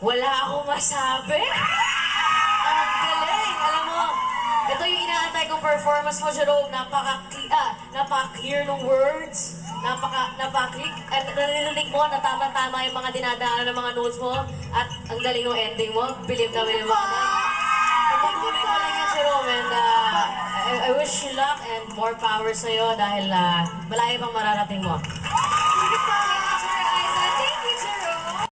Wala akong masabi. Ang galing. Alam mo, ito yung inaantay kong performance mo, Jerome. Napaka-clear ng words. Napaka-clear. At narinig mo na tama-tama yung mga dinadaanan ng mga notes mo. At ang galing ng ending mo. Believe na believe mo. Pagpatuloy mo lang yan, Jerome. And I wish you luck and more power sa'yo dahil malayo pang mararating mo. Sige po.